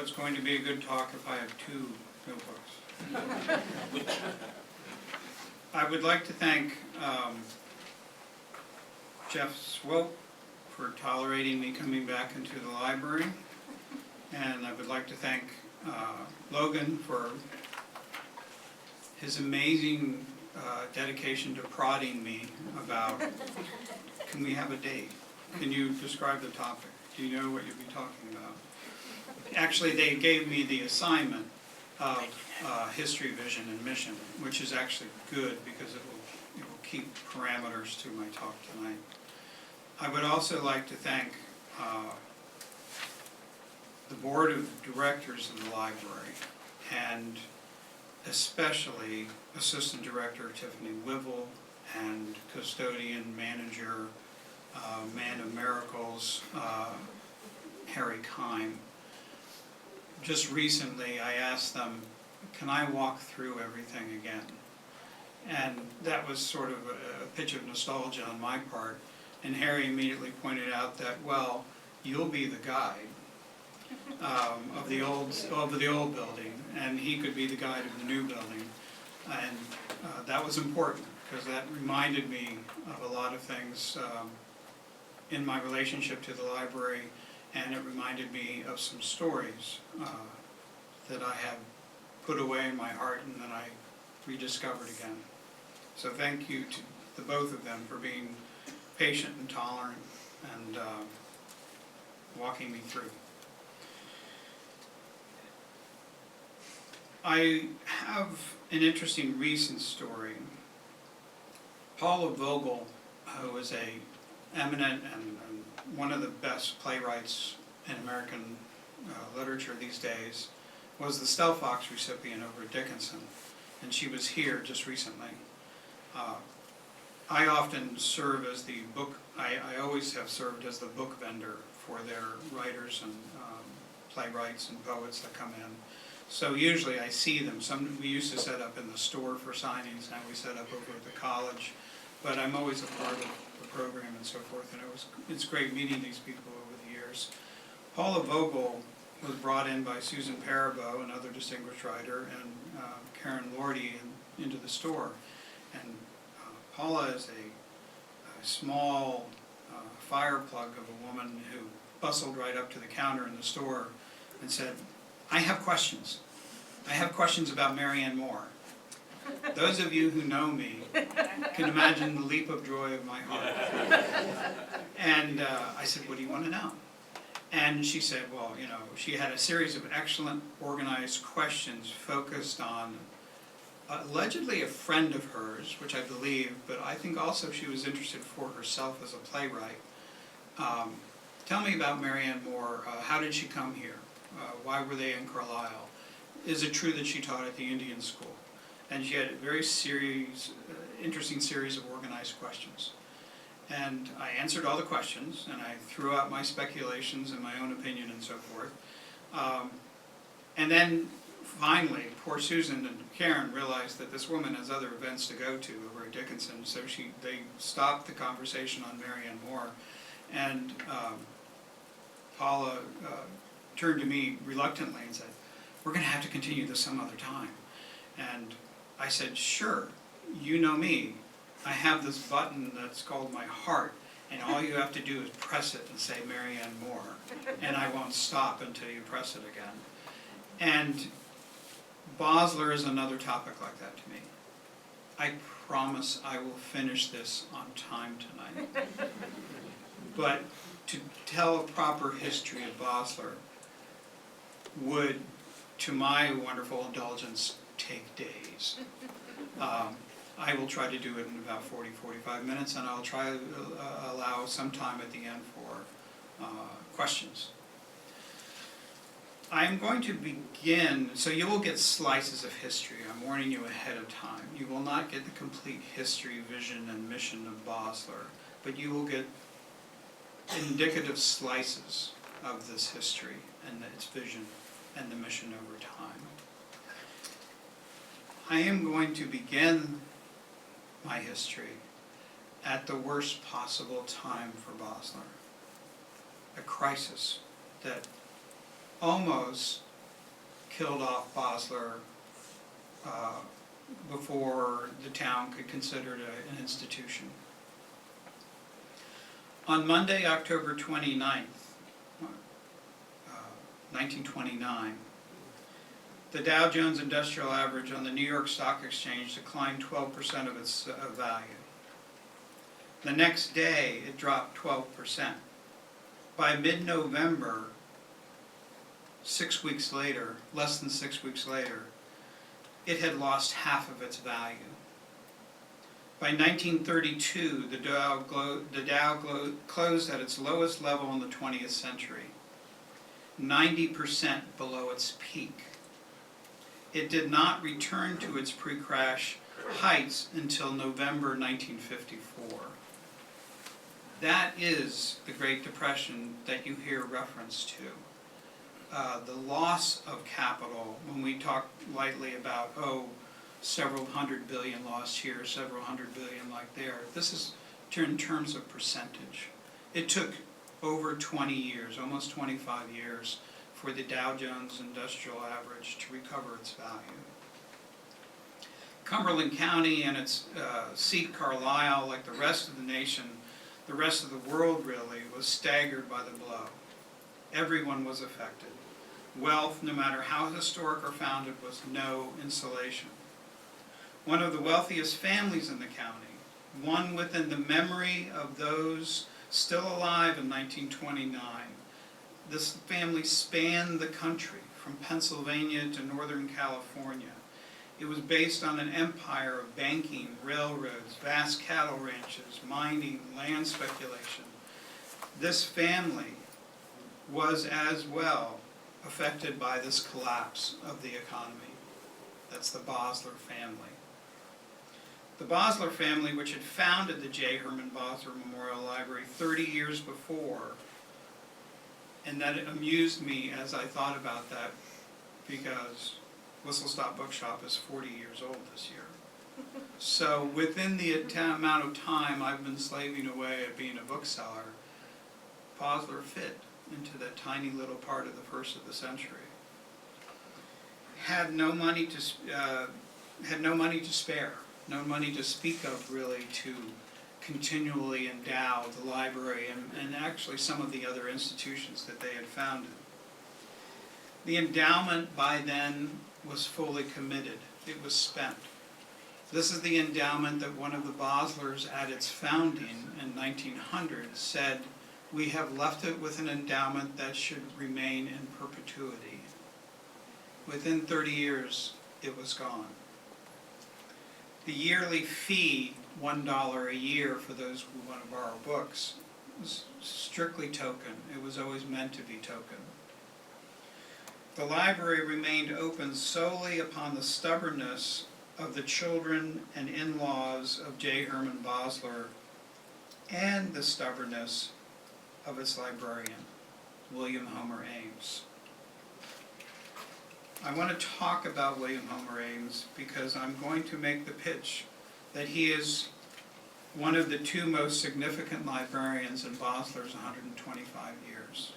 it's going to be a good talk if I have 2 notebooks. I would like to thank Jeff Swope for tolerating me coming back into the library, and I would like to thank Logan for his amazing dedication to prodding me about, can we have a date? Can you describe the topic? Do you know what you'll be talking about? Actually, they gave me the assignment of history, vision, and mission, which is actually good because it will keep parameters to my talk tonight. I would also like to thank the board of directors of the library, and especially Assistant Director Tiffany Wivel and custodian manager, man of miracles, Harry Kime. Just recently I asked them, can I walk through everything again? And that was sort of a pitch of nostalgia on my part, and Harry immediately pointed out that, well, you'll be the guide of the old building, and he could be the guide of the new building. And that was important, because that reminded me of a lot of things in my relationship to the library, and it reminded me of some stories that I have put away in my heart and that I rediscovered again. So thank you to the both of them for being patient and tolerant and walking me through. I have an interesting recent story. Paula Vogel, who is a eminent and one of the best playwrights in American literature these days, was the Stelfox recipient over at Dickinson, and she was here just recently. I often serve as the book, I always have served as the book vendor for their writers and playwrights and poets that come in. So usually I see them. We used to set up in the store for signings, now we set up over at the college, but I'm always a part of the program and so forth, and it's great meeting these people over the years. Paula Vogel was brought in by Susan Paribeau, another distinguished writer, and Karen Lordy into the store. And Paula is a small fire plug of a woman who bustled right up to the counter in the store and said, I have questions. I have questions about Marianne Moore. Those of you who know me can imagine the leap of joy of my heart. And I said, what do you want to know? And she said, well, you know, she had a series of excellent organized questions focused on allegedly a friend of hers, which I believe, but I think also she was interested for herself as a playwright. Tell me about Marianne Moore. How did she come here? Why were they in Carlisle? Is it true that she taught at the Indian school? And she had a very interesting series of organized questions. And I answered all the questions, and I threw out my speculations and my own opinion and so forth. And then finally, poor Susan and Karen realized that this woman has other events to go to over at Dickinson, so they stopped the conversation on Marianne Moore. And Paula turned to me reluctantly and said, we're going to have to continue this some other time. And I said, sure, you know me. I have this button that's called my heart, and all you have to do is press it and say Marianne Moore, and I won't stop until you press it again. And Bosler is another topic like that to me. I promise I will finish this on time tonight. But to tell a proper history of Bosler would, to my wonderful indulgence, take days. I will try to do it in about 40-45 minutes, and I'll try to allow some time at the end for questions. I'm going to begin, so you will get slices of history. I'm warning you ahead of time. You will not get the complete history, vision, and mission of Bosler, but you will get indicative slices of this history and its vision and the mission over time. I am going to begin my history at the worst possible time for Bosler, a crisis that almost killed off Bosler before the town could consider it an institution. On Monday, October 29th, 1929, the Dow Jones Industrial Average on the New York Stock Exchange declined 12% of its value. The next day, it dropped 12%. By mid-November, 6 weeks later, less than 6 weeks later, it had lost half of its value. By 1932, the Dow closed at its lowest level in the 20th century, 90% below its peak. It did not return to its pre-crash heights until November 1954. That is the Great Depression that you hear reference to. The loss of capital, when we talk lightly about, several hundred billion lost here, several hundred billion like there, this is in terms of percentage. It took over 20 years, almost 25 years, for the Dow Jones Industrial Average to recover its value. Cumberland County and its seat Carlisle, like the rest of the nation, the rest of the world really, was staggered by the blow. Everyone was affected. Wealth, no matter how historic or founded, was no insulation. One of the wealthiest families in the county, one within the memory of those still alive in 1929, this family spanned the country from Pennsylvania to Northern California. It was based on an empire of banking, railroads, vast cattle ranches, mining, land speculation. This family was as well affected by this collapse of the economy. That's the Bosler family. The Bosler family, which had founded the J. Herman Bosler Memorial Library 30 years before, and that it amused me as I thought about that, because Whistlestop Bookshop is 40 years old this year. So within the amount of time I've been slaving away at being a bookseller, Bosler fit into that tiny little part of the first of the century. Had no money to spare, no money to speak of really to continually endow the library and actually some of the other institutions that they had founded. The endowment by then was fully committed. It was spent. This is the endowment that one of the Boslers at its founding in 1900 said, "We have left it with an endowment that should remain in perpetuity." Within 30 years, it was gone. The yearly fee, $1 a year for those who want to borrow books, was strictly token. It was always meant to be token. The library remained open solely upon the stubbornness of the children and in-laws of J. Herman Bosler and the stubbornness of its librarian, William Homer Ames. I want to talk about William Homer Ames because I'm going to make the pitch that he is one of the two most significant librarians in Bosler's 125 years.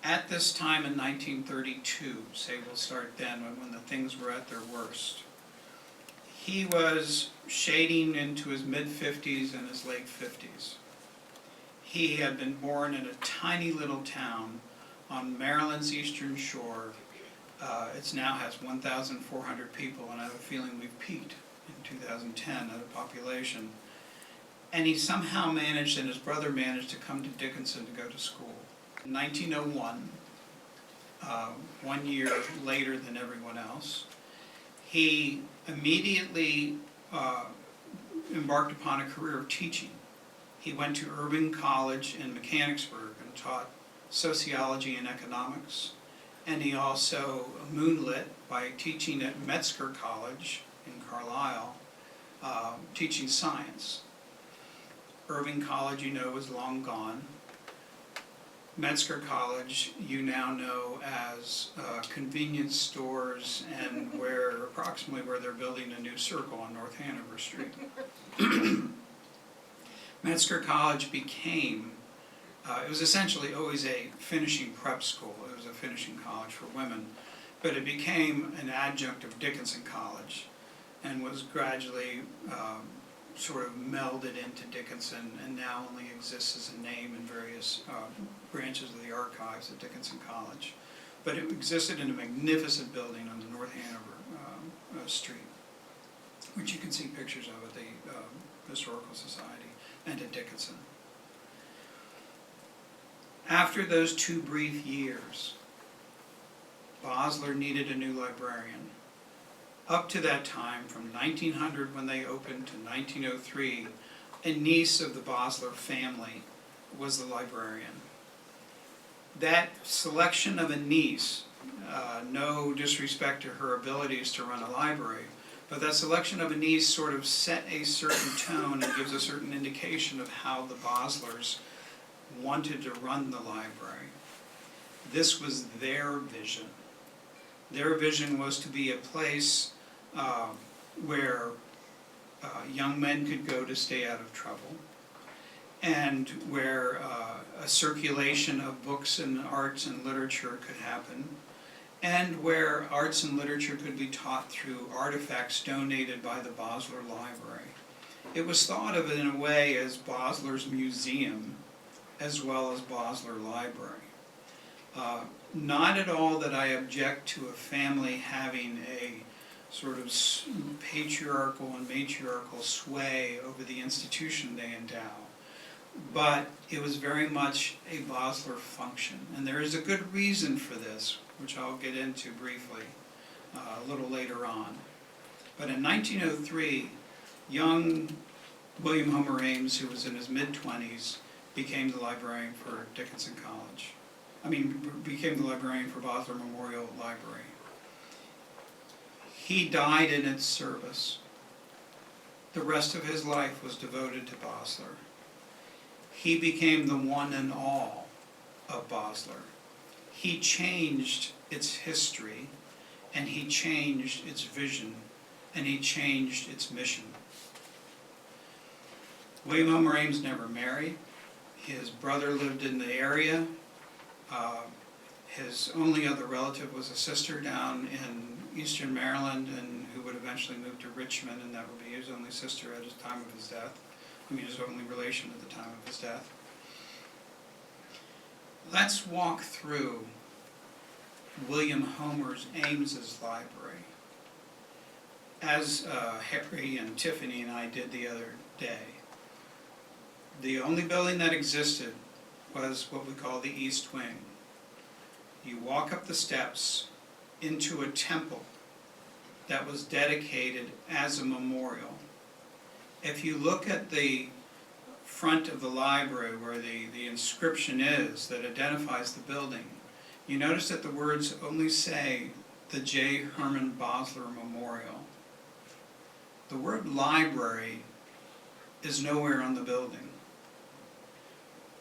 At this time in 1932, say we'll start then, when the things were at their worst, he was shading into his mid-50s and his late 50s. He had been born in a tiny little town on Maryland's eastern shore. It now has 1,400 people, and I have a feeling we've peaked in 2010 at a population. And he somehow managed, and his brother managed, to come to Dickinson to go to school. In 1901, 1 year later than everyone else, he immediately embarked upon a career of teaching. He went to Irving College in Mechanicsburg and taught sociology and economics, and he also moonlit by teaching at Metzger College in Carlisle, teaching science. Irving College, you know, is long gone. Metzger College, you now know as convenience stores and approximately where they're building a new circle on North Hanover Street. Metzger College became It was essentially always a finishing prep school. It was a finishing college for women, but it became an adjunct of Dickinson College and was gradually sort of melded into Dickinson, and now only exists as a name in various branches of the archives at Dickinson College. But it existed in a magnificent building on the North Hanover Street, which you can see pictures of at the Historical Society and at Dickinson. After those 2 brief years, Bosler needed a new librarian. Up to that time, from 1900 when they opened to 1903, a niece of the Bosler family was the librarian. That selection of a niece, no disrespect to her abilities to run a library, but that selection of a niece sort of set a certain tone and gives a certain indication of how the Boslers wanted to run the library. This was their vision. Their vision was to be a place where young men could go to stay out of trouble, and where a circulation of books and arts and literature could happen, and where arts and literature could be taught through artifacts donated by the Bosler Library. It was thought of in a way as Bosler's museum, as well as Bosler Library. Not at all that I object to a family having a sort of patriarchal and matriarchal sway over the institution they endow, but it was very much a Bosler function, and there is a good reason for this, which I'll get into briefly a little later on. But in 1903, young William Homer Ames, who was in his mid-20s, became the librarian for Dickinson College. Became the librarian for Bosler Memorial Library. He died in its service. The rest of his life was devoted to Bosler. He became the one and all of Bosler. He changed its history, and he changed its vision, and he changed its mission. William Homer Ames never married. His brother lived in the area. His only other relative was a sister down in eastern Maryland, and who would eventually move to Richmond, and that would be his only sister at the time of his death. His only relation at the time of his death. Let's walk through William Homer Ames's library, as Harry and Tiffany and I did the other day. The only building that existed was what we call the East Wing. You walk up the steps into a temple that was dedicated as a memorial. If you look at the front of the library where the inscription is that identifies the building, you notice that the words only say the J. Herman Bosler Memorial. The word library is nowhere on the building.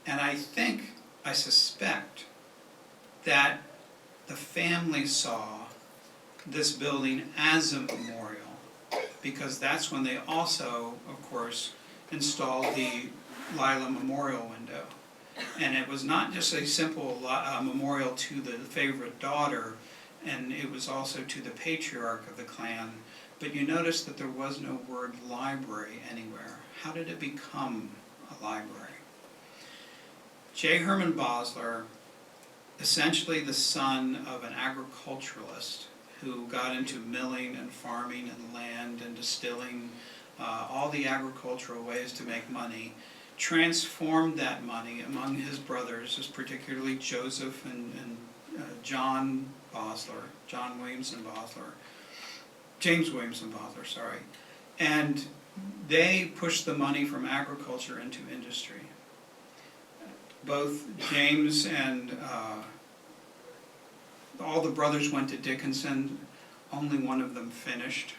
And I suspect that the family saw this building as a memorial, because that's when they also, of course, installed the Lila Memorial window. And it was not just a simple memorial to the favorite daughter, and it was also to the patriarch of the clan, but you notice that there was no word library anywhere. How did it become a library? J. Herman Bosler, essentially the son of an agriculturalist who got into milling and farming and land and distilling, all the agricultural ways to make money, transformed that money among his brothers, as particularly Joseph and John Bosler, John Williamson Bosler, James Williamson Bosler, sorry. And they pushed the money from agriculture into industry. Both James and all the brothers went to Dickinson. Only one of them finished.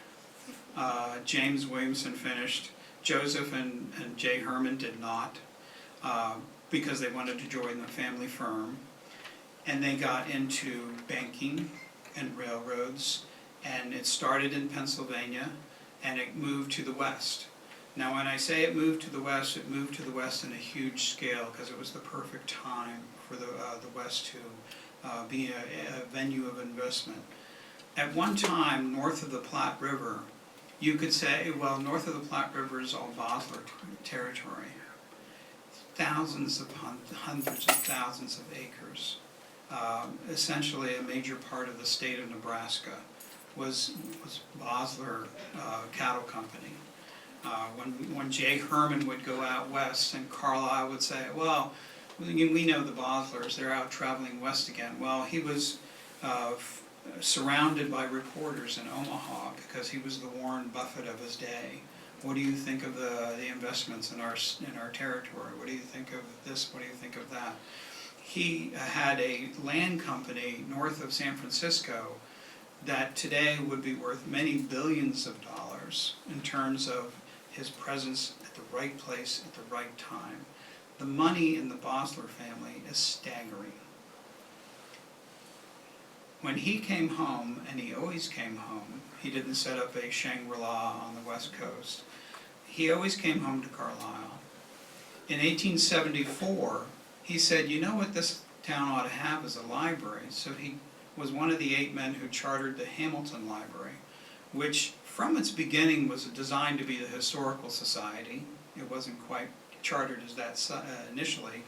James Williamson finished. Joseph and J. Herman did not, because they wanted to join the family firm. And they got into banking and railroads, and it started in Pennsylvania, and it moved to the west. Now, when I say it moved to the west in a huge scale because it was the perfect time for the West to be a venue of investment. At one time, north of the Platte River, you could say, well, north of the Platte River is all Bosler territory. Thousands upon hundreds of thousands of acres. Essentially, a major part of the state of Nebraska was Bosler Cattle Company. When J. Herman would go out west and Carlisle would say, well, we know the Boslers, they're out traveling west again. Well, he was surrounded by reporters in Omaha because he was the Warren Buffett of his day. What do you think of the investments in our territory? What do you think of this? What do you think of that? He had a land company north of San Francisco that today would be worth many billions of dollars in terms of his presence at the right place at the right time. The money in the Bosler family is staggering. When he came home, and he always came home, he didn't set up a Shangri-La on the West Coast. He always came home to Carlisle. In 1874, he said, you know what this town ought to have is a library. So he was one of the 8 men who chartered the Hamilton Library, which from its beginning was designed to be the historical society. It wasn't quite chartered as that initially,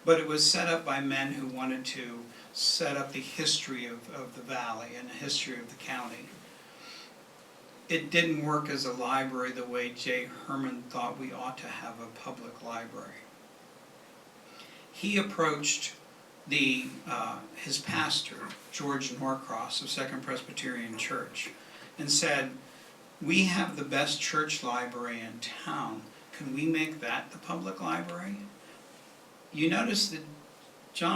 but it was set up by men who wanted to set up the history of the valley and the history of the county. It didn't work as a library the way J. Herman thought we ought to have a public library. He approached his pastor, George Norcross of Second Presbyterian Church, and said, we have the best church library in town. Can we make that the public library? You notice that J.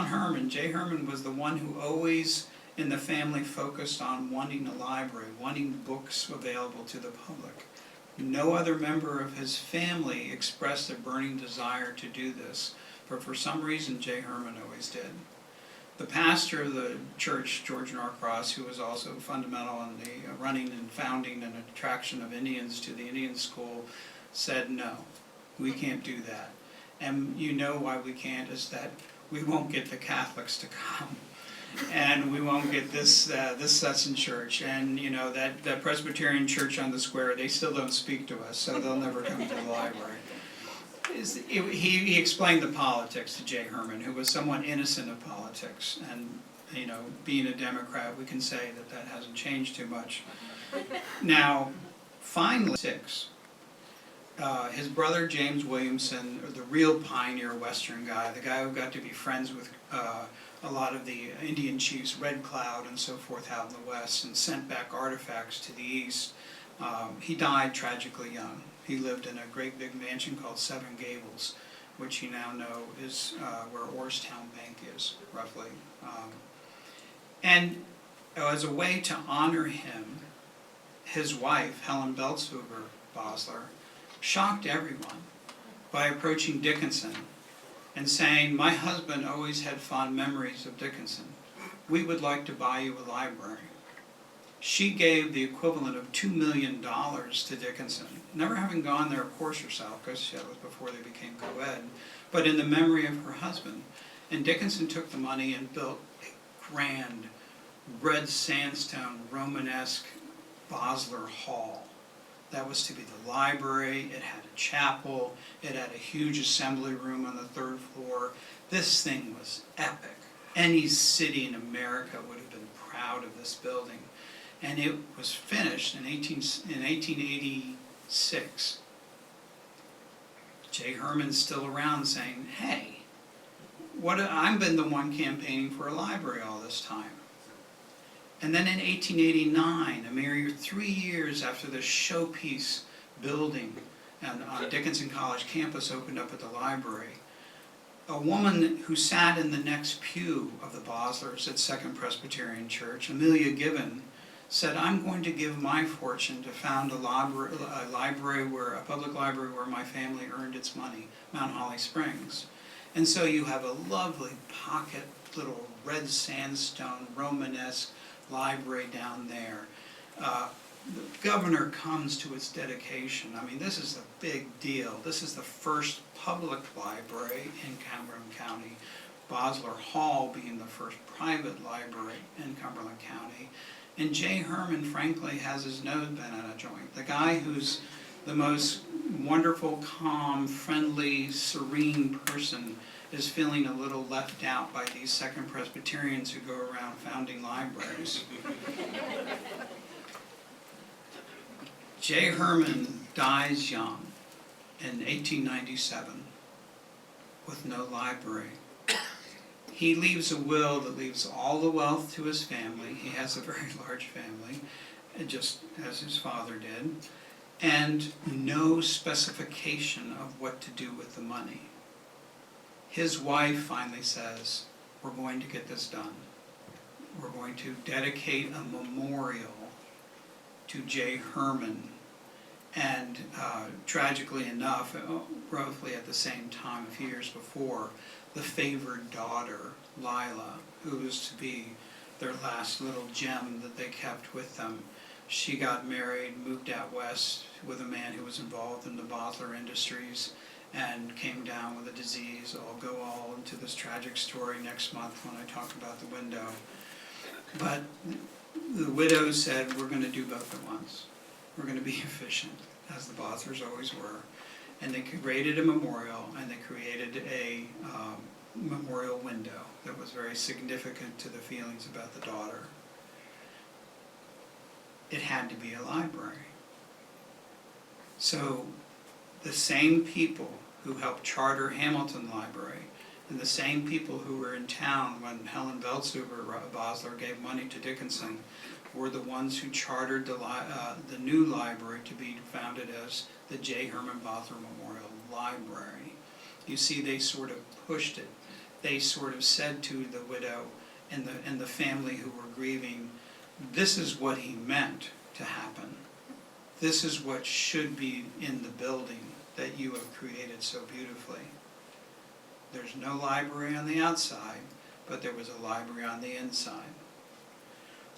Herman was the one who always in the family focused on wanting a library, wanting books available to the public. No other member of his family expressed a burning desire to do this, but for some reason J. Herman always did. The pastor of the church, George Norcross, who was also fundamental in the running and founding and attraction of Indians to the Indian school, said, no, we can't do that. And you know why we can't is that we won't get the Catholics to come. And we won't get this Sutton church. And you know, that Presbyterian church on the square, they still don't speak to us, so they'll never come to the library. He explained the politics to J. Herman, who was somewhat innocent of politics. And you know, being a Democrat, we can say that hasn't changed too much. Now, finally, his brother James Williamson, the real pioneer Western guy, the guy who got to be friends with a lot of the Indian chiefs, Red Cloud and so forth out in the west, and sent back artifacts to the east. He died tragically young. He lived in a great big mansion called Seven Gables, which you now know is where Orrstown Bank is, roughly. And as a way to honor him, his wife, Helen Beltzhuber Bosler, shocked everyone by approaching Dickinson and saying, my husband always had fond memories of Dickinson. We would like to buy you a library. She gave the equivalent of $2 million to Dickinson, never having gone there, of course, herself, because that was before they became co-ed, but in the memory of her husband. And Dickinson took the money and built a grand red sandstone Romanesque Bosler Hall. That was to be the library. It had a chapel. It had a huge assembly room on the 3rd floor. This thing was epic. Any city in America would have been proud of this building. And it was finished in 1886. J. Herman's still around saying, hey, I've been the one campaigning for a library all this time. And then in 1889, a mere 3 years after the showpiece building on Dickinson College campus opened up at the library, a woman who sat in the next pew of the Boslers at Second Presbyterian Church, Amelia Gibbon, said, I'm going to give my fortune to found a library where, a public library where my family earned its money, Mount Holly Springs. And so you have a lovely pocket little red sandstone Romanesque library down there. the governor comes to its dedication. I mean, this is a big deal. This is the first public library in Cumberland County, Bosler Hall being the first private library in Cumberland County. And J. Herman, frankly, has his nose bent out of joint. The guy who's the most wonderful, calm, friendly, serene person is feeling a little left out by these Second Presbyterians who go around founding libraries. J. Herman dies young in 1897 with no library. He leaves a will that leaves all the wealth to his family. He has a very large family, just as his father did, and no specification of what to do with the money. His wife finally says, we're going to get this done. We're going to dedicate a memorial to J. Herman. And tragically enough, roughly at the same time, a few years before, the favored daughter, Lila, who was to be their last little gem that they kept with them, she got married, moved out west with a man who was involved in the Bosler industries, and came down with a disease. I'll go all into this tragic story next month when I talk about the window. But the widow said, we're going to do both at once. We're going to be efficient, as the Boslers always were. And they created a memorial, and they created a memorial window that was very significant to the feelings about the daughter. It had to be a library. So the same people who helped charter Hamilton Library and the same people who were in town when Helen Veltzuber Bosler gave money to Dickinson were the ones who chartered the new library to be founded as the J. Herman Bosler Memorial Library. You see, they sort of pushed it. They sort of said to the widow and the family who were grieving, this is what he meant to happen. This is what should be in the building that you have created so beautifully. There's no library on the outside, but there was a library on the inside.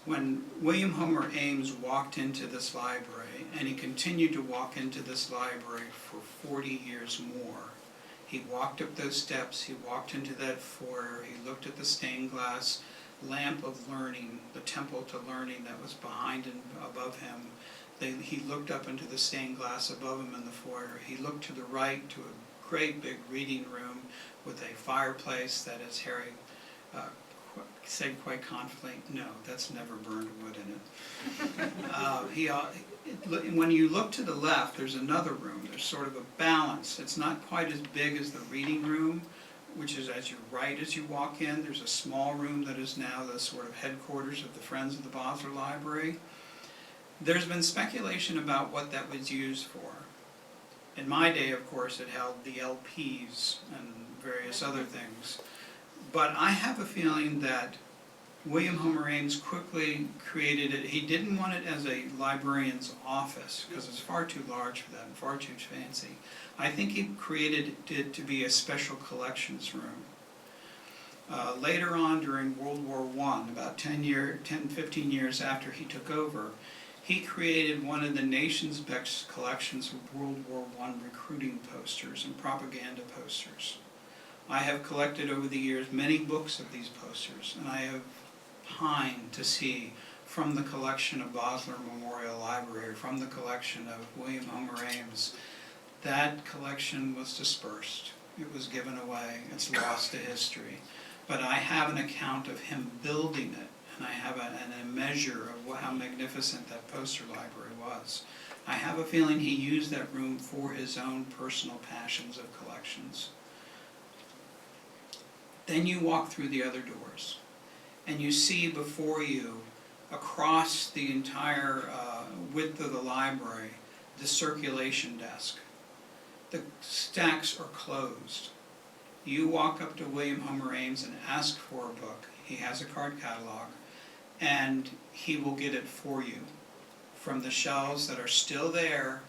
When William Homer Ames walked into this library, and he continued to walk into this library for 40 years more, he walked up those steps, he walked into that foyer, he looked at the stained glass lamp of learning, the temple to learning that was behind and above him. He looked up into the stained glass above him in the foyer. He looked to the right to a great big reading room with a fireplace that, as Harry said quite confidently, no, that's never burned wood in it. When you look to the left, there's another room. There's sort of a balance. It's not quite as big as the reading room, which is as you right as you walk in. There's a small room that is now the sort of headquarters of the Friends of the Bosler Library. There's been speculation about what that was used for. In my day, of course, it held the LPs and various other things. But I have a feeling that William Homer Ames quickly created it. He didn't want it as a librarian's office because it's far too large for that and far too fancy. I think he created it to be a special collections room. Later on during World War I, about 15 years after he took over, he created one of the nation's best collections of World War I recruiting posters and propaganda posters. I have collected over the years many books of these posters, and I have pined to see from the collection of Bosler Memorial Library, from the collection of William Homer Ames, that collection was dispersed. It was given away. It's lost to history. But I have an account of him building it, and I have a measure of how magnificent that poster library was. I have a feeling he used that room for his own personal passions of collections. Then you walk through the other doors, and you see before you, across the entire width of the library, the circulation desk. The stacks are closed. You walk up to William Homer Ames and ask for a book. He has a card catalog, and he will get it for you from the shelves that are still there,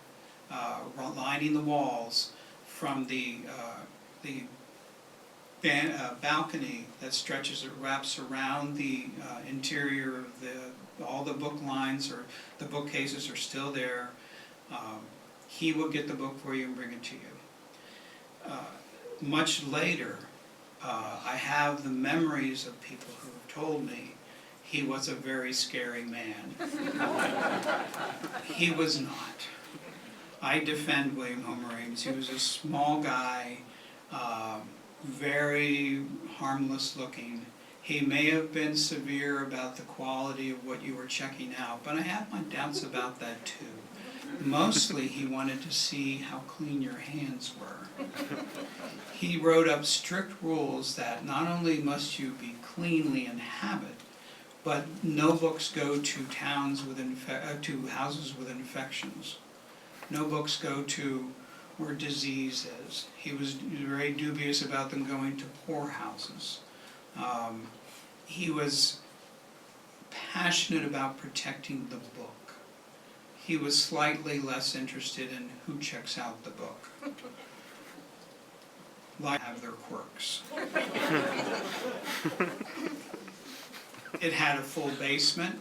lining the walls, from the balcony that stretches, it wraps around the interior of all the book lines, or the bookcases are still there. He will get the book for you and bring it to you. Much later, I have the memories of people who have told me he was a very scary man. He was not. I defend William Homer Ames. He was a small guy, very harmless looking. He may have been severe about the quality of what you were checking out, but I have my doubts about that too. Mostly he wanted to see how clean your hands were. He wrote up strict rules that not only must you be cleanly in habit, but no books go to towns with to houses with infections. No books go to where disease is. He was very dubious about them going to poorhouses. He was passionate about protecting the book. He was slightly less interested in who checks out the book. Like have their quirks. It had a full basement,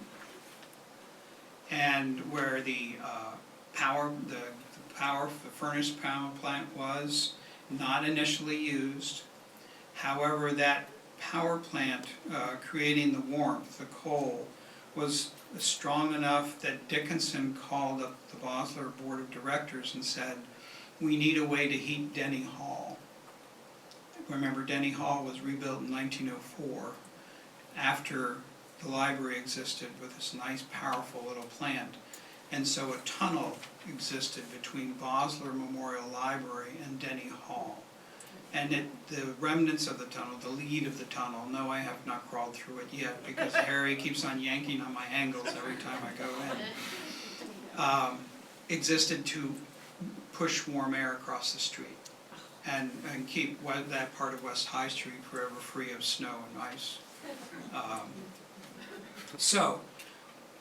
and where the furnace power plant was, not initially used. However, that power plant creating the warmth, the coal, was strong enough that Dickinson called up the Bosler Board of Directors and said, we need a way to heat Denny Hall. Remember, Denny Hall was rebuilt in 1904 after the library existed with this nice, powerful little plant. And so a tunnel existed between Bosler Memorial Library and Denny Hall. And the remnants of the tunnel, the lead of the tunnel, no, I have not crawled through it yet because Harry keeps on yanking on my ankles every time I go in, existed to push warm air across the street and keep that part of West High Street forever free of snow and ice. So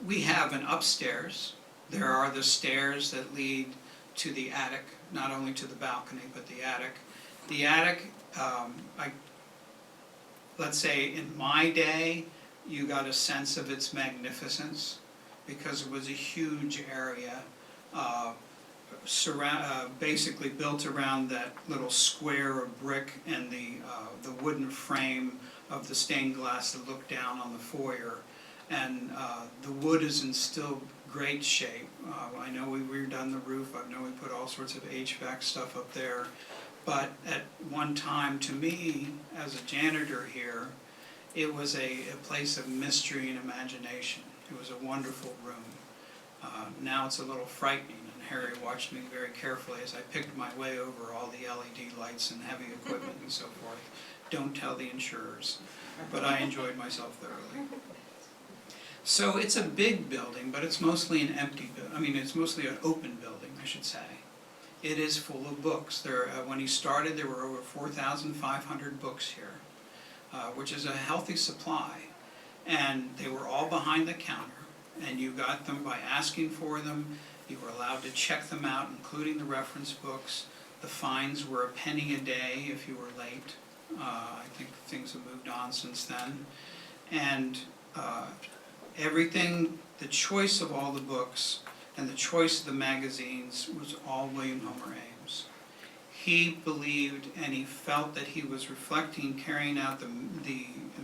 we have an upstairs. There are the stairs that lead to the attic, not only to the balcony, but the attic. The attic, let's say in my day, you got a sense of its magnificence because it was a huge area, basically built around that little square of brick and the wooden frame of the stained glass that looked down on the foyer. And the wood is in still great shape. I know we redone the roof. I know we put all sorts of HVAC stuff up there. But at one time, to me, as a janitor here, it was a place of mystery and imagination. It was a wonderful room. Now it's a little frightening, and Harry watched me very carefully as I picked my way over all the LED lights and heavy equipment and so forth. Don't tell the insurers. But I enjoyed myself thoroughly. So it's a big building, but it's mostly an empty building. I mean, it's mostly an open building, I should say. It is full of books. When he started, there were over 4,500 books here, which is a healthy supply. And they were all behind the counter, and you got them by asking for them. You were allowed to check them out, including the reference books. The fines were a penny a day if you were late. I think things have moved on since then. And everything, the choice of all the books and the choice of the magazines was all William Homer Ames. He believed and he felt that he was reflecting, carrying out the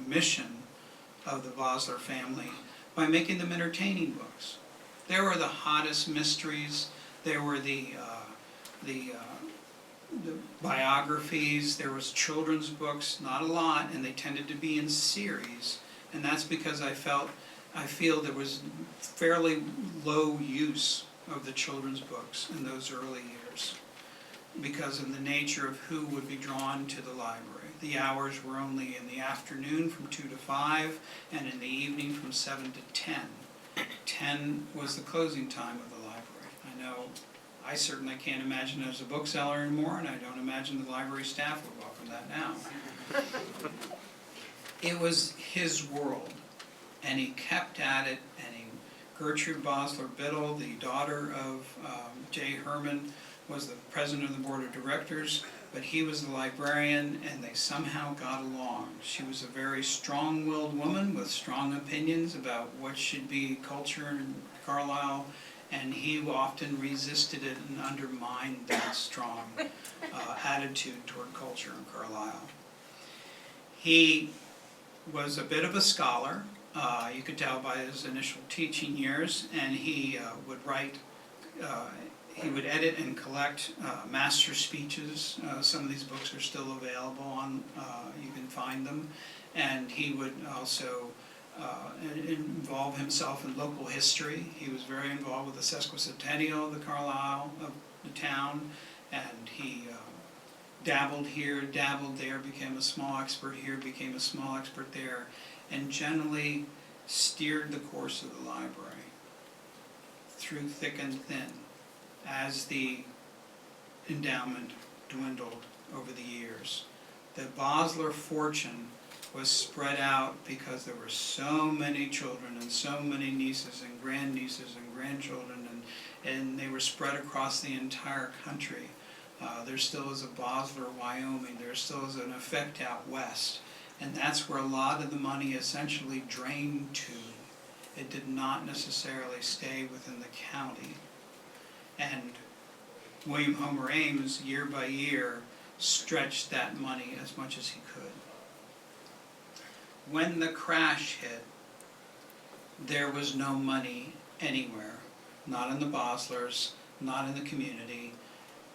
mission of the Bosler family by making them entertaining books. There were the hottest mysteries, there were the biographies, there was children's books, not a lot, and they tended to be in series. And that's because I feel there was fairly low use of the children's books in those early years because of the nature of who would be drawn to the library. The hours were only in the afternoon from 2 to 5 and in the evening from 7 to 10. 10 was the closing time of the library. I know I certainly can't imagine it as a bookseller anymore, and I don't imagine the library staff would welcome that now. It was his world. And he kept at it, and Gertrude Bosler Biddle, the daughter of J. Herman, was the president of the board of directors. but he was the librarian, and they somehow got along. She was a very strong-willed woman with strong opinions about what should be culture in Carlisle, and he often resisted it and undermined that strong attitude toward culture in Carlisle. He was a bit of a scholar, you could tell by his initial teaching years, and he would write, he would edit and collect master speeches. Some of these books are still available on, you can find them. And he would also involve himself in local history. He was very involved with the sesquicentennial of the Carlisle, of the town, and he dabbled here, dabbled there, became a small expert here, became a small expert there, and generally steered the course of the library through thick and thin as the endowment dwindled over the years. The Bosler fortune was spread out because there were so many children and so many nieces and grandnieces and grandchildren, and they were spread across the entire country. There still is a Bosler, Wyoming. There still is an effect out west. And that's where a lot of the money essentially drained to. It did not necessarily stay within the county. And William Homer Ames, year by year, stretched that money as much as he could. When the crash hit, there was no money anywhere. Not in the Boslers, not in the community,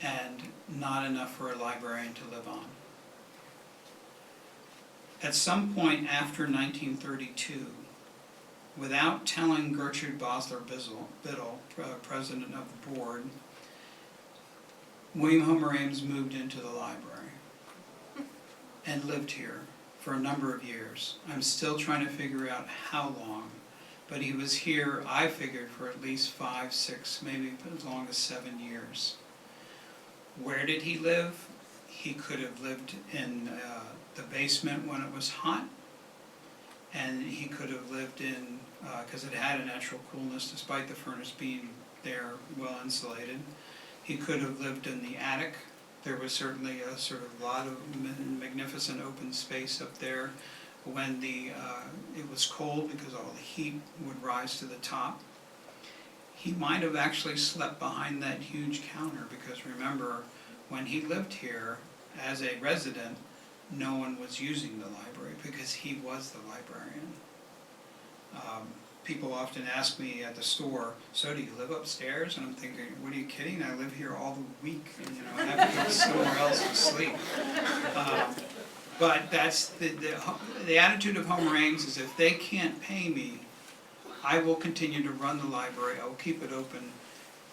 and not enough for a librarian to live on. At some point after 1932, without telling Gertrude Bosler-Biddle, president of the board, William Homer Ames moved into the library and lived here for a number of years. I'm still trying to figure out how long, but he was here, I figured, for at least 5, 6, maybe as long as 7 years. Where did he live? He could have lived in the basement when it was hot, and he could have lived in, because it had a natural coolness despite the furnace being there well insulated. He could have lived in the attic. There was certainly a sort of lot of magnificent open space up there when it was cold, because all the heat would rise to the top. He might have actually slept behind that huge counter, because remember, when he lived here as a resident, no one was using the library because he was the librarian. People often ask me at the store, so do you live upstairs? And I'm thinking, what are you kidding? I live here all the week, and I have to go somewhere else to sleep. But that's the attitude of Homer Ames is, if they can't pay me, I will continue to run the library, I will keep it open,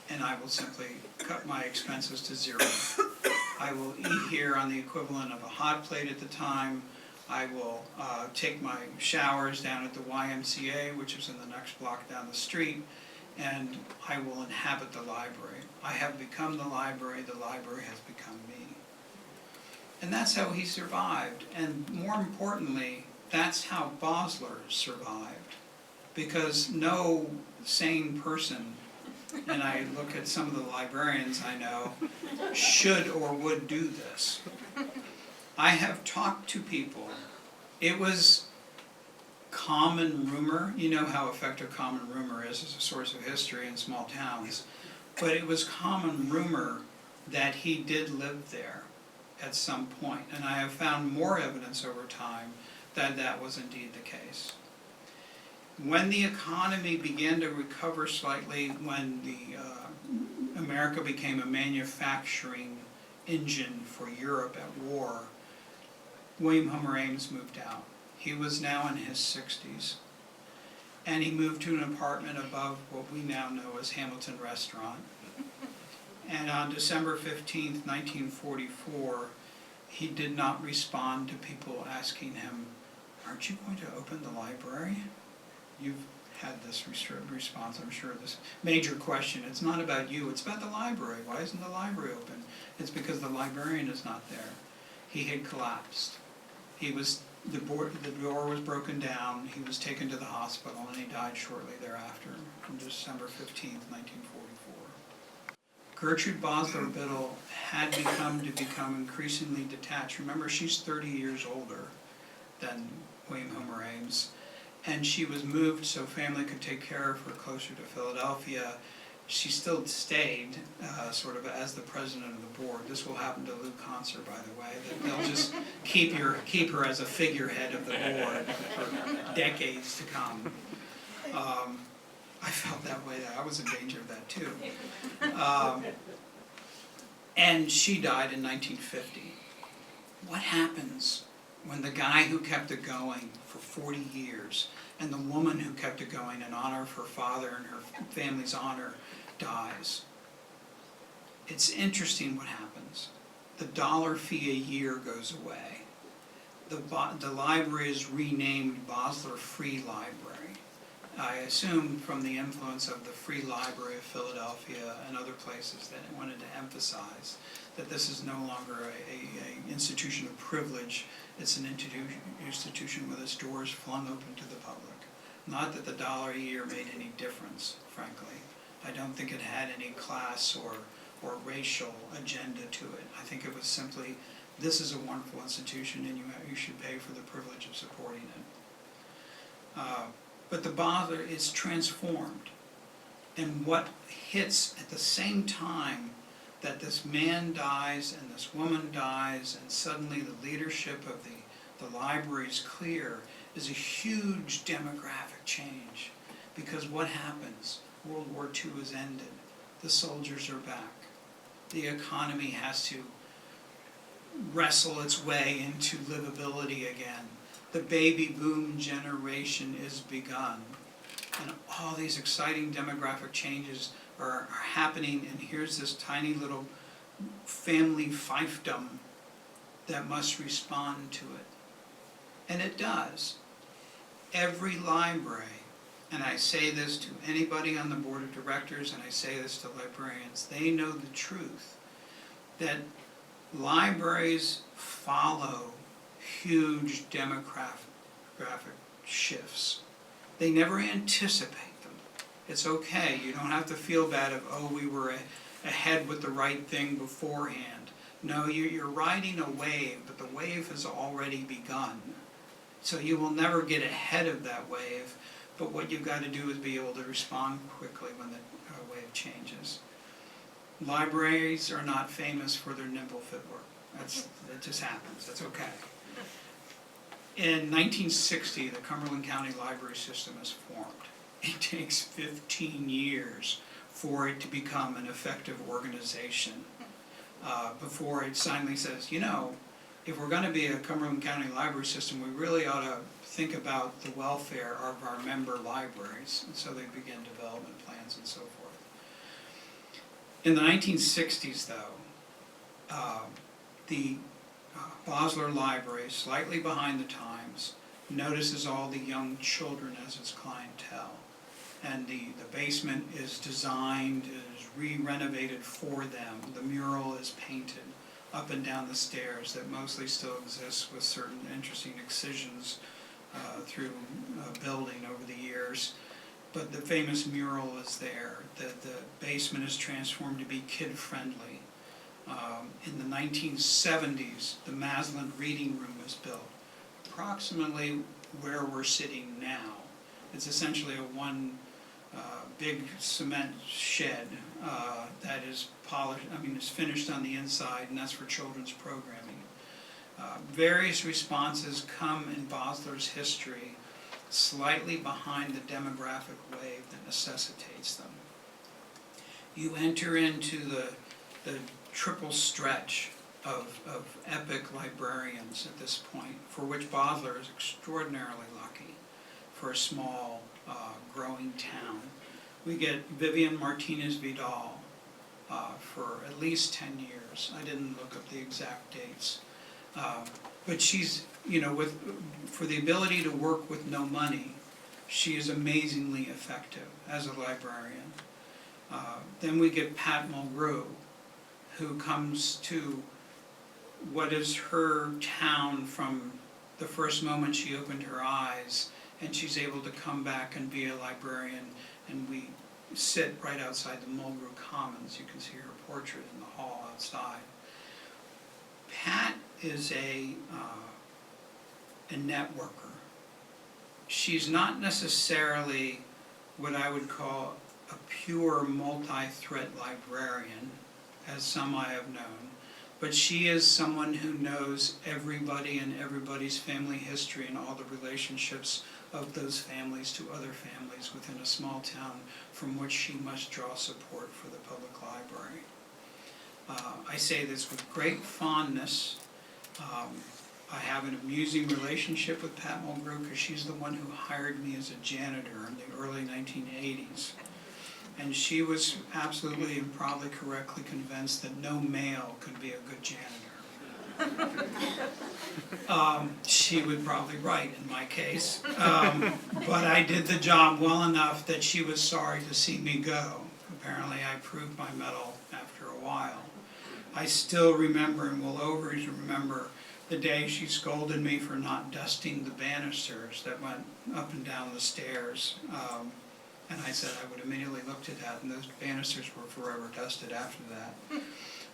and I will simply cut my expenses to zero. I will eat here on the equivalent of a hot plate at the time. I will take my showers down at the YMCA, which is in the next block down the street, and I will inhabit the library. I have become the library has become me. And that's how he survived, and more importantly, that's how Bosler survived. Because no sane person, and I look at some of the librarians I know, should or would do this. I have talked to people. It was common rumor. You know how effective common rumor is as a source of history in small towns. But it was common rumor that he did live there at some point. And I have found more evidence over time that that was indeed the case. When the economy began to recover slightly, when America became a manufacturing engine for Europe at war, William Homer Ames moved out. He was now in his 60s, and he moved to an apartment above what we now know as Hamilton Restaurant. And on December 15th, 1944, he did not respond to people asking him, "Aren't you going to open the library?" You've had this response, I'm sure, this major question. It's not about you, it's about the library. Why isn't the library open? It's because the librarian is not there. He had collapsed. The door was broken down, he was taken to the hospital, and he died shortly thereafter, on December 15th, 1944. Gertrude Bosler Biddle had become increasingly detached. Remember, she's 30 years older than William Homer Ames, and she was moved so family could take care of her closer to Philadelphia. She still stayed sort of as the president of the board. This will happen to Lou Conser, by the way, that they'll just keep her as a figurehead of the board for decades to come. I felt that way. I was in danger of that too. And she died in 1950. What happens when the guy who kept it going for 40 years and the woman who kept it going in honor of her father and her family's honor dies? It's interesting what happens. The $1 fee a year goes away. The library is renamed Bosler Free Library. I assume from the influence of the Free Library of Philadelphia and other places that it wanted to emphasize that this is no longer a institution of privilege. It's an institution with its doors flung open to the public. Not that the $1 a year made any difference, frankly. I don't think it had any class or racial agenda to it. I think it was simply, this is a wonderful institution and you should pay for the privilege of supporting it. But the Bosler is transformed. And what hits at the same time that this man dies and this woman dies and suddenly the leadership of the library is clear is a huge demographic change. Because what happens? World War II has ended. The soldiers are back. The economy has to wrestle its way into livability again. The baby boom generation is begun. And all these exciting demographic changes are happening, and here's this tiny little family fiefdom that must respond to it. And it does. Every library, and I say this to anybody on the board of directors, and I say this to librarians, they know the truth, that libraries follow huge demographic shifts. They never anticipate them. It's okay. You don't have to feel bad of, oh, we were ahead with the right thing beforehand. No, you're riding a wave, but the wave has already begun. So you will never get ahead of that wave, but what you've got to do is be able to respond quickly when the wave changes. Libraries are not famous for their nimble footwork. That just happens. That's okay. In 1960, the Cumberland County Library System is formed. It takes 15 years for it to become an effective organization before it finally says, you know, if we're going to be a Cumberland County Library System, we really ought to think about the welfare of our member libraries. And so they begin development plans and so forth. In the 1960s, though, the Bosler Library, slightly behind the times, notices all the young children as its clientele. And the basement is designed, is re-renovated for them. The mural is painted up and down the stairs that mostly still exists with certain interesting excisions through building over the years. But the famous mural is there. The basement is transformed to be kid-friendly. In the 1970s, the Maslin Reading Room was built, approximately where we're sitting now. It's essentially a one big cement shed that is polished, it's finished on the inside, and that's for children's programming. Various responses come in Bosler's history slightly behind the demographic wave that necessitates them. You enter into the triple stretch of epic librarians at this point, for which Bosler is extraordinarily lucky for a small, growing town. We get Vivian Martinez Vidal for at least 10 years. I didn't look up the exact dates. But she's, for the ability to work with no money, she is amazingly effective as a librarian. Then we get Pat Mulgrew, who comes to what is her town from the first moment she opened her eyes, and she's able to come back and be a librarian, and we sit right outside the Mulgrew Commons. You can see her portrait in the hall outside. Pat is a networker. She's not necessarily what I would call a pure multi-thread librarian, as some I have known, but she is someone who knows everybody and everybody's family history and all the relationships of those families to other families within a small town from which she must draw support for the public library. I say this with great fondness. I have an amusing relationship with Pat Mulgrew because she's the one who hired me as a janitor in the early 1980s. And she was absolutely and probably correctly convinced that no male could be a good janitor. She would probably right in my case. But I did the job well enough that she was sorry to see me go. Apparently I proved my mettle after a while. I still remember and will always remember the day she scolded me for not dusting the banisters that went up and down the stairs. And I said I would immediately look to that, and those banisters were forever dusted after that.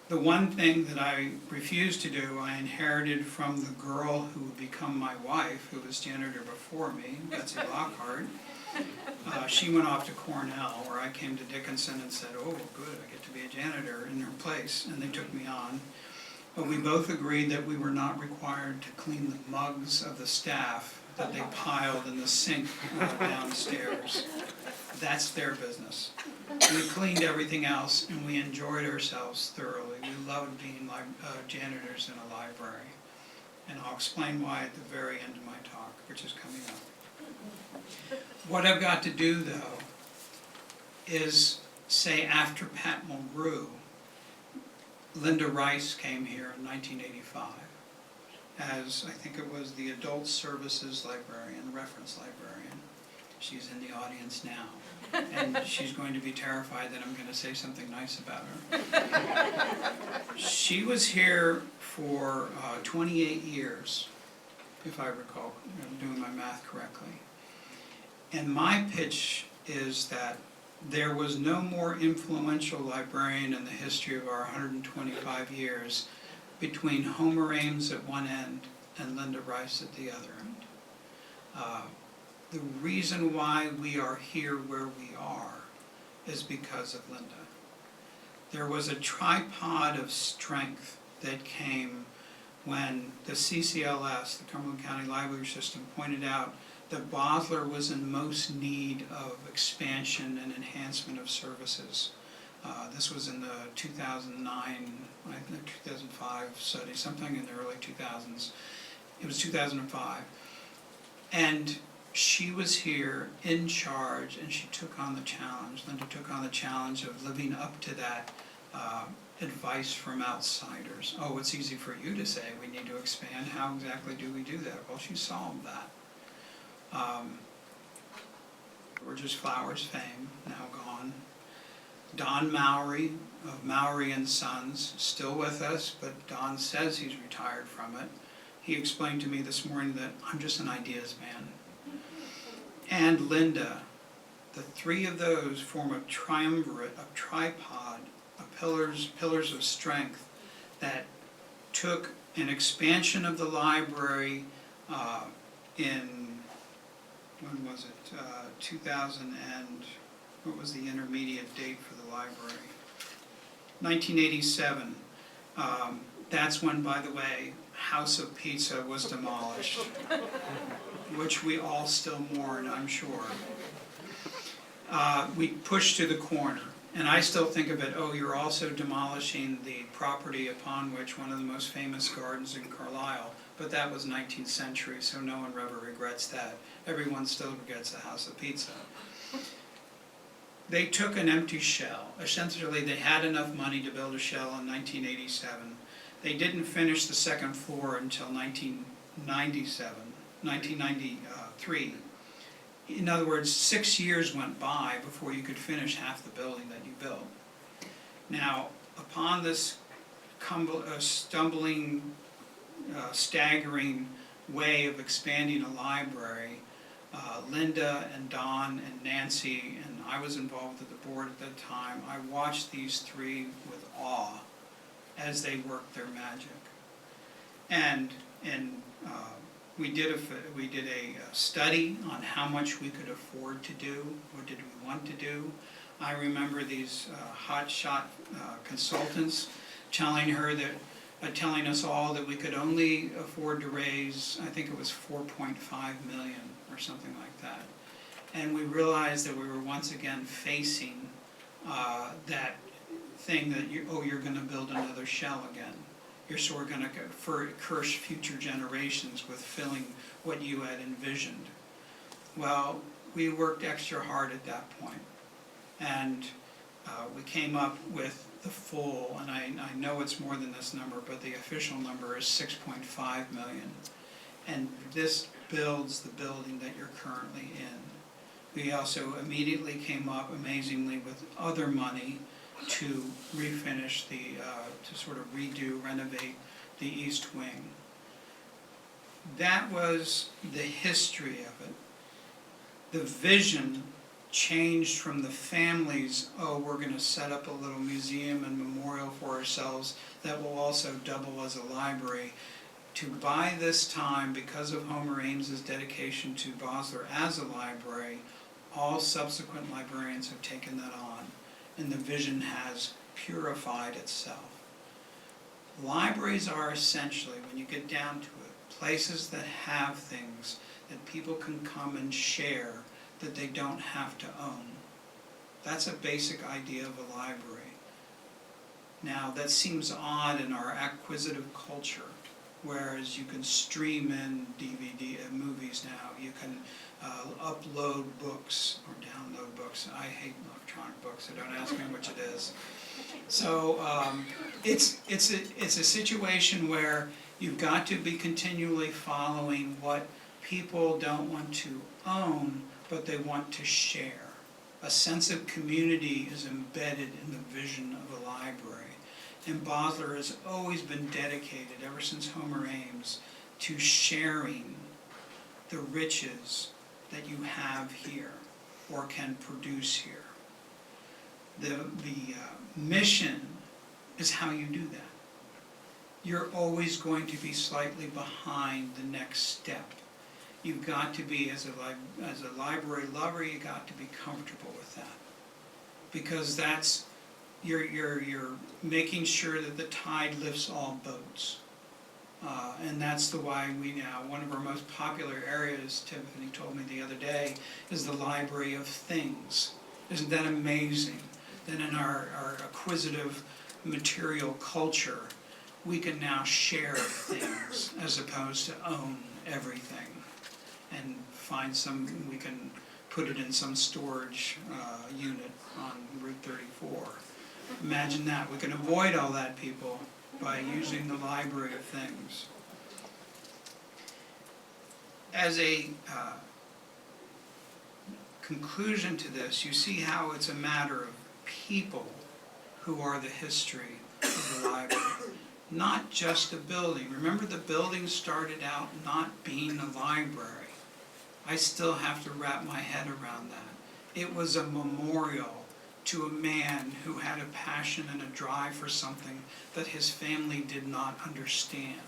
The one thing that I refused to do, I inherited from the girl who would become my wife, who was janitor before me, Betsy Lockhart. She went off to Cornell, where I came to Dickinson and said, oh, good, I get to be a janitor in her place, and they took me on. But we both agreed that we were not required to clean the mugs of the staff that they piled in the sink downstairs. That's their business. We cleaned everything else, and we enjoyed ourselves thoroughly. We loved being janitors in a library. And I'll explain why at the very end of my talk, which is coming up. What I've got to do, though, is say after Pat Mulgrew, Linda Rice came here in 1985 as, I think it was the Adult Services Librarian, Reference Librarian. She's in the audience now, and she's going to be terrified that I'm going to say something nice about her. She was here for 28 years, if I recall, I'm doing my math correctly. And my pitch is that there was no more influential librarian in the history of our 125 years between Homer Ames at one end and Linda Rice at the other end. The reason why we are here where we are is because of Linda. There was a tripod of strength that came when the CCLS, the Cumberland County Library System, pointed out that Bosler was in most need of expansion and enhancement of services. This was in the 2009, I think 2005 study, something in the early 2000s. It was 2005. And she was here in charge, and she took on the challenge. Linda took on the challenge of living up to that advice from outsiders. Oh, it's easy for you to say we need to expand. How exactly do we do that? Well, she solved that. George's Flowers fame, now gone. Don Mowry of Mowry and Sons, still with us, but Don says he's retired from it. He explained to me this morning that I'm just an ideas man. And Linda, the three of those form a triumvirate, a tripod, of pillars of strength that took an expansion of the library in, when was it, 2000 and, what was the intermediate date for the library? 1987. That's when, by the way, House of Pizza was demolished, which we all still mourn, I'm sure. We pushed to the corner, and I still think of it, oh, you're also demolishing the property upon which one of the most famous gardens in Carlisle, but that was 19th century, so no one ever regrets that. Everyone still regrets the House of Pizza. They took an empty shell. Essentially, they had enough money to build a shell in 1987. They didn't finish the second floor until 1993. In other words, 6 years went by before you could finish half the building that you built. Now, upon this stumbling, staggering way of expanding a library, Linda and Don and Nancy, and I was involved with the board at that time. I watched these three with awe as they worked their magic. And we did a study on how much we could afford to do. What did we want to do? I remember these hotshot consultants telling us all that we could only afford to raise, I think it was 4.5 million or something like that. And we realized that we were once again facing that thing that you're going to build another shell again. You're sort of going to curse future generations with filling what you had envisioned. Well, we worked extra hard at that point, and we came up with the full, and I know it's more than this number, but the official number is 6.5 million. And this builds the building that you're currently in. We also immediately came up, amazingly, with other money to refinish to sort of renovate the East Wing. That was the history of it. The vision changed from the families, oh, we're going to set up a little museum and memorial for ourselves that will also double as a library, to by this time, because of Homer Ames's dedication to Bosler as a library, all subsequent librarians have taken that on, and the vision has purified itself. Libraries are essentially, when you get down to it, places that have things that people can come and share that they don't have to own. That's a basic idea of a library. Now, that seems odd in our acquisitive culture, whereas you can stream in DVD movies now, you can upload books or download books. I hate electronic books, so don't ask me which it is. So it's a situation where you've got to be continually following what people don't want to own, but they want to share. A sense of community is embedded in the vision of a library. And Bosler has always been dedicated, ever since Homer Ames, to sharing the riches that you have here or can produce here. The mission is how you do that. You're always going to be slightly behind the next step. You've got to be, as a library lover, you've got to be comfortable with that. Because that's, you're making sure that the tide lifts all boats. And that's the why we now, one of our most popular areas, Tiffany told me the other day, is the Library of Things. Isn't that amazing? That in our acquisitive material culture, we can now share things as opposed to own everything. And find we can put it in some storage unit on Route 34. Imagine that. We can avoid all that, people, by using the Library of Things. As a conclusion to this, you see how it's a matter of people who are the history of the library, not just a building. Remember, the building started out not being a library. I still have to wrap my head around that. It was a memorial to a man who had a passion and a drive for something that his family did not understand.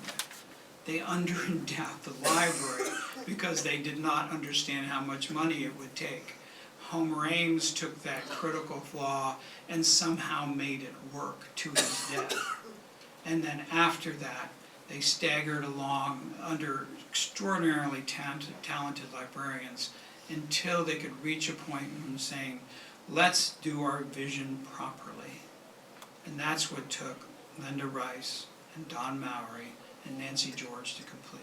They under-endowed the library because they did not understand how much money it would take. Homer Ames took that critical flaw and somehow made it work to his death. And then after that, they staggered along under extraordinarily talented librarians until they could reach a point in saying, let's do our vision properly. And that's what took Linda Rice and Don Mowry and Nancy George to complete.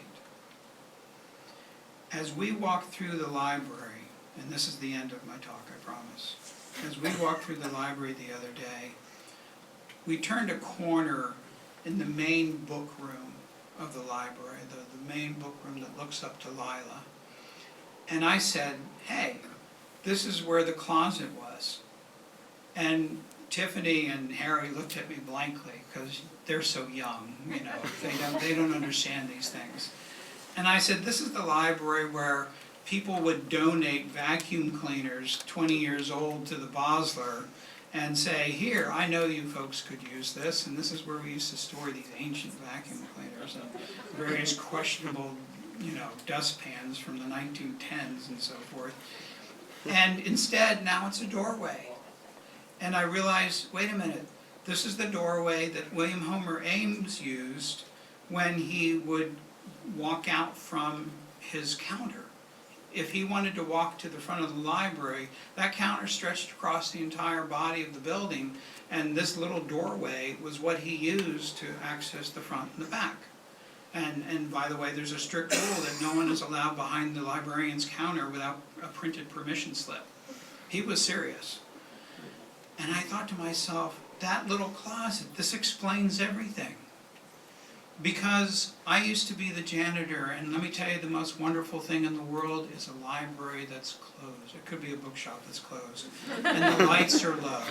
As we walked through the library, and this is the end of my talk, I promise. As we walked through the library the other day, we turned a corner in the main book room of the library, the main book room that looks up to Lila. And I said, hey, this is where the closet was. And Tiffany and Harry looked at me blankly because they're so young, you know, they don't understand these things. And I said, this is the library where people would donate vacuum cleaners 20 years old to the Bosler and say, here, I know you folks could use this, and this is where we used to store these ancient vacuum cleaners and various questionable, dustpans from the 1910s and so forth. And instead, now it's a doorway. And I realized, wait a minute, this is the doorway that William Homer Ames used when he would walk out from his counter. If he wanted to walk to the front of the library, that counter stretched across the entire body of the building, and this little doorway was what he used to access the front and the back. And by the way, there's a strict rule that no one is allowed behind the librarian's counter without a printed permission slip. He was serious. And I thought to myself, that little closet, this explains everything. Because I used to be the janitor, and let me tell you, the most wonderful thing in the world is a library that's closed. It could be a bookshop that's closed. And the lights are low,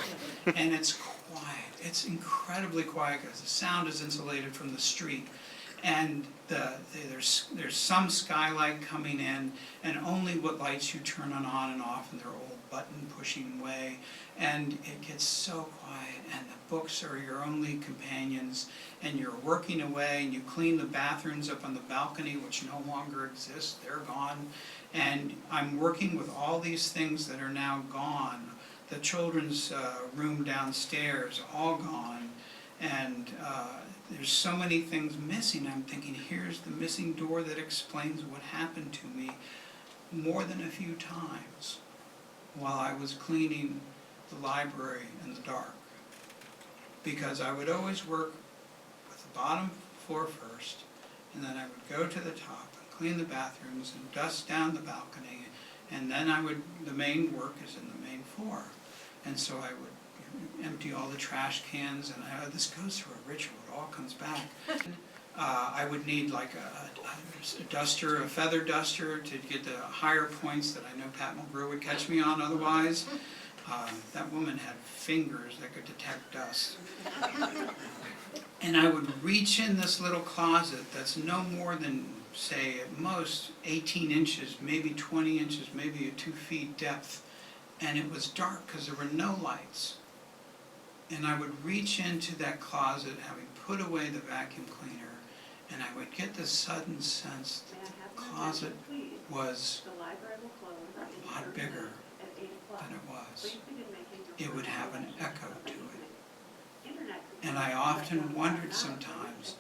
and it's quiet. It's incredibly quiet because the sound is insulated from the street. And there's some skylight coming in, and only what lights you turn on and off in their old button-pushing way. And it gets so quiet, and the books are your only companions, and you're working away, and you clean the bathrooms up on the balcony, which no longer exist. They're gone. And I'm working with all these things that are now gone. The children's room downstairs, all gone. And there's so many things missing. I'm thinking, here's the missing door that explains what happened to me more than a few times while I was cleaning the library in the dark. Because I would always work with the bottom floor first, and then I would go to the top and clean the bathrooms and dust down the balcony, and then the main work is in the main floor. And so I would empty all the trash cans, and this goes through a ritual, it all comes back. I would need like a duster, a feather duster, to get the higher points that I know Pat Mulgrew would catch me on otherwise. That woman had fingers that could detect dust. And I would reach in this little closet that's no more than, say, at most 18 inches, maybe 20 inches, maybe a 2 feet depth. And it was dark because there were no lights. And I would reach into that closet, having put away the vacuum cleaner, and I would get this sudden sense that the closet was a lot bigger than it was. It would have an echo to it. And I often wondered sometimes,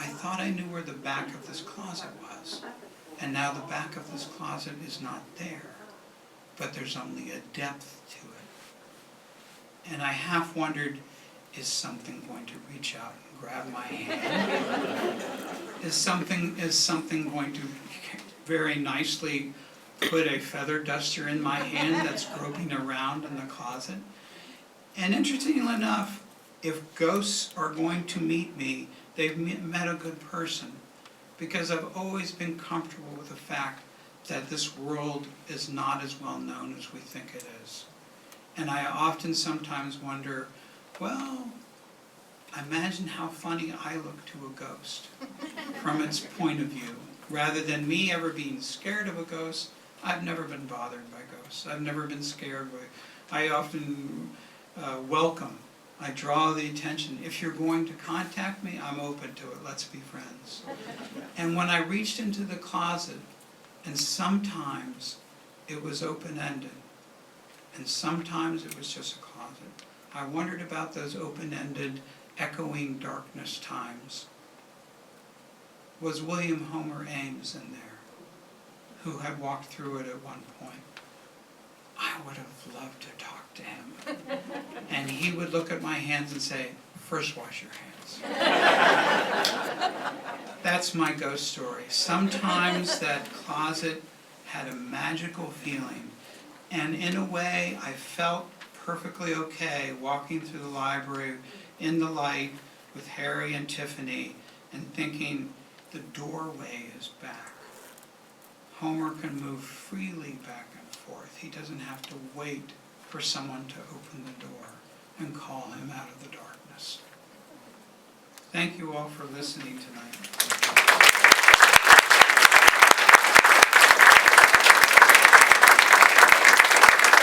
I thought I knew where the back of this closet was, and now the back of this closet is not there, but there's only a depth to it. And I half wondered, is something going to reach out and grab my hand? Is something going to very nicely put a feather duster in my hand that's groping around in the closet? And interestingly enough, if ghosts are going to meet me, they've met a good person, because I've always been comfortable with the fact that this world is not as well known as we think it is. And I often sometimes wonder, well, imagine how funny I look to a ghost from its point of view. Rather than me ever being scared of a ghost, I've never been bothered by ghosts. I've never been scared. I often welcome. I draw the attention. If you're going to contact me, I'm open to it. Let's be friends. And when I reached into the closet, and sometimes it was open-ended, and sometimes it was just a closet, I wondered about those open-ended, echoing darkness times. Was William Homer Ames in there, who had walked through it at one point? I would have loved to talk to him. And he would look at my hands and say, first wash your hands. That's my ghost story. Sometimes that closet had a magical feeling. And in a way, I felt perfectly okay walking through the library in the light with Harry and Tiffany and thinking, the doorway is back. Homer can move freely back and forth. He doesn't have to wait for someone to open the door and call him out of the darkness. Thank you all for listening tonight.